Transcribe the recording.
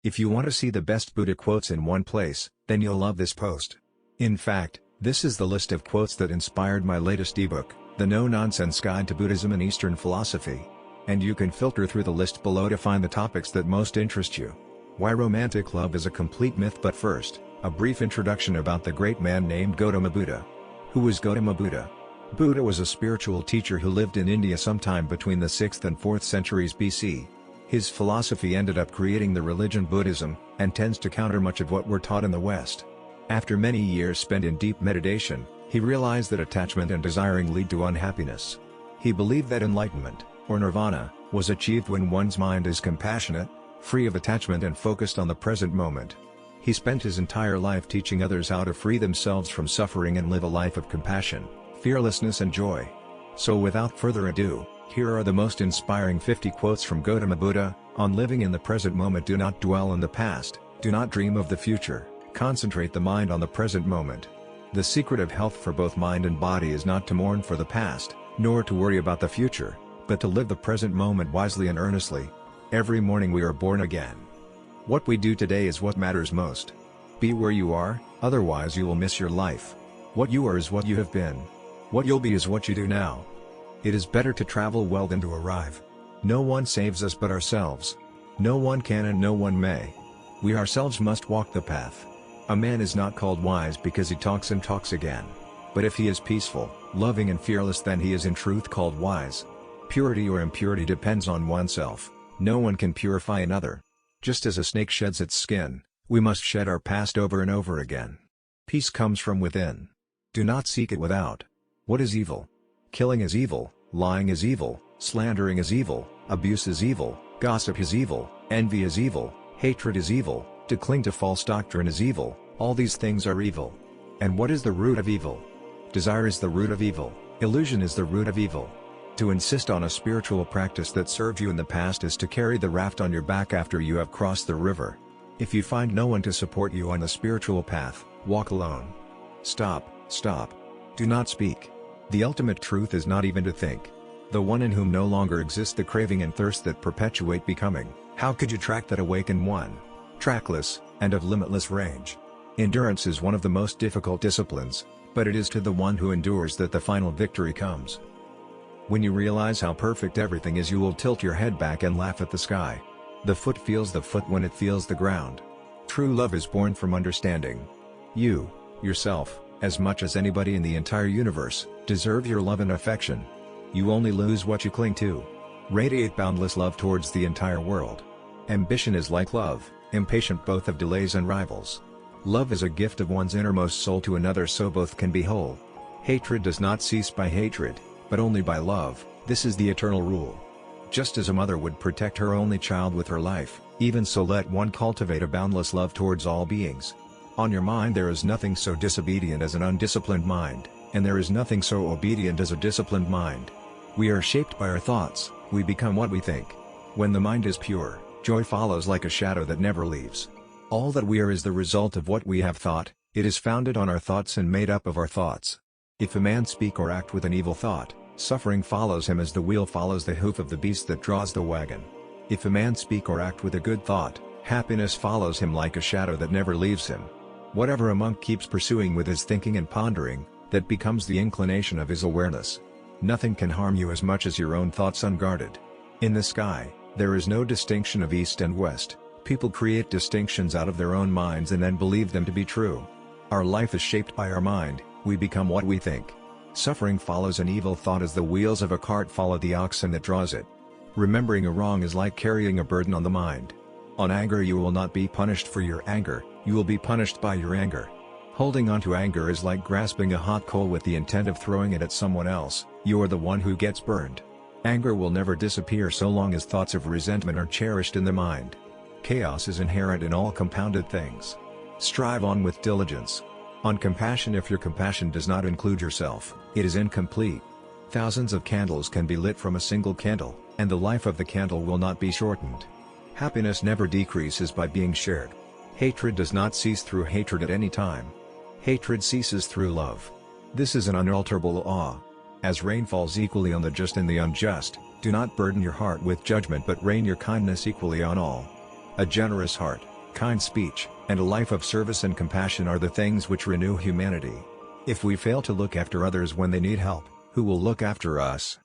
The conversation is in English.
If you want to see the best Buddha quotes in one place, then you'll love this post. In fact, this is the list of quotes that inspired my latest ebook, The No-Nonsense Guide to Buddhism and Eastern Philosophy. And you can filter through the list below to find the topics that most interest you. Why romantic love is a complete myth. But first, a brief introduction about the great man named Gautama Buddha. Who was Gautama Buddha? Buddha was a spiritual teacher who lived in India sometime between the 6th and 4th centuries BC. His philosophy ended up creating the religion Buddhism, and tends to counter much of what we're taught in the West. After many years spent in deep meditation, he realized that attachment and desiring lead to unhappiness. He believed that enlightenment, or nirvana, was achieved when one's mind is compassionate, free of attachment and focused on the present moment. He spent his entire life teaching others how to free themselves from suffering and live a life of compassion, fearlessness and joy. So without further ado, here are the most inspiring 50 quotes from Gautama Buddha, on living in the present moment. Do not dwell in the past, do not dream of the future, concentrate the mind on the present moment. The secret of health for both mind and body is not to mourn for the past, nor to worry about the future, but to live the present moment wisely and earnestly. Every morning we are born again. What we do today is what matters most. Be where you are, otherwise you will miss your life. What you are is what you have been. What you'll be is what you do now. It is better to travel well than to arrive. No one saves us but ourselves. No one can and no one may. We ourselves must walk the path. A man is not called wise because he talks and talks again. But if he is peaceful, loving and fearless, then he is in truth called wise. Purity or impurity depends on oneself. No one can purify another. Just as a snake sheds its skin, we must shed our past over and over again. Peace comes from within. Do not seek it without. What is evil? Killing is evil, lying is evil, slandering is evil, abuse is evil, gossip is evil, envy is evil, hatred is evil, to cling to false doctrine is evil. All these things are evil. And what is the root of evil? Desire is the root of evil, illusion is the root of evil. To insist on a spiritual practice that served you in the past is to carry the raft on your back after you have crossed the river. If you find no one to support you on the spiritual path, walk alone. Stop. Do not speak. The ultimate truth is not even to think. The one in whom no longer exists the craving and thirst that perpetuate becoming. How could you track that awaken one? Trackless, and of limitless range. Endurance is one of the most difficult disciplines, but it is to the one who endures that the final victory comes. When you realize how perfect everything is, you will tilt your head back and laugh at the sky. The foot feels the foot when it feels the ground. True love is born from understanding. You, yourself, as much as anybody in the entire universe, deserve your love and affection. You only lose what you cling to. Radiate boundless love towards the entire world. Ambition is like love, impatient both of delays and rivals. Love is a gift of one's innermost soul to another so both can be whole. Hatred does not cease by hatred, but only by love. This is the eternal rule. Just as a mother would protect her only child with her life, even so let one cultivate a boundless love towards all beings. On your mind there is nothing so disobedient as an undisciplined mind, and there is nothing so obedient as a disciplined mind. We are shaped by our thoughts, we become what we think. When the mind is pure, joy follows like a shadow that never leaves. All that we are is the result of what we have thought, it is founded on our thoughts and made up of our thoughts. If a man speak or act with an evil thought, suffering follows him as the wheel follows the hoof of the beast that draws the wagon. If a man speak or act with a good thought, happiness follows him like a shadow that never leaves him. Whatever a monk keeps pursuing with his thinking and pondering, that becomes the inclination of his awareness. Nothing can harm you as much as your own thoughts unguarded. In the sky, there is no distinction of east and west. People create distinctions out of their own minds and then believe them to be true. Our life is shaped by our mind, we become what we think. Suffering follows an evil thought as the wheels of a cart follow the oxen that draws it. Remembering a wrong is like carrying a burden on the mind. On anger you will not be punished for your anger, you will be punished by your anger. Holding on to anger is like grasping a hot coal with the intent of throwing it at someone else, you are the one who gets burned. Anger will never disappear so long as thoughts of resentment are cherished in the mind. Chaos is inherent in all compounded things. Strive on with diligence. On compassion. If your compassion does not include yourself, it is incomplete. Thousands of candles can be lit from a single candle, and the life of the candle will not be shortened. Happiness never decreases by being shared. Hatred does not cease through hatred at any time. Hatred ceases through love. This is an unalterable law. As rain falls equally on the just and the unjust, do not burden your heart with judgment but rain your kindness equally on all. A generous heart, kind speech, and a life of service and compassion are the things which renew humanity. If we fail to look after others when they need help, who will look after us?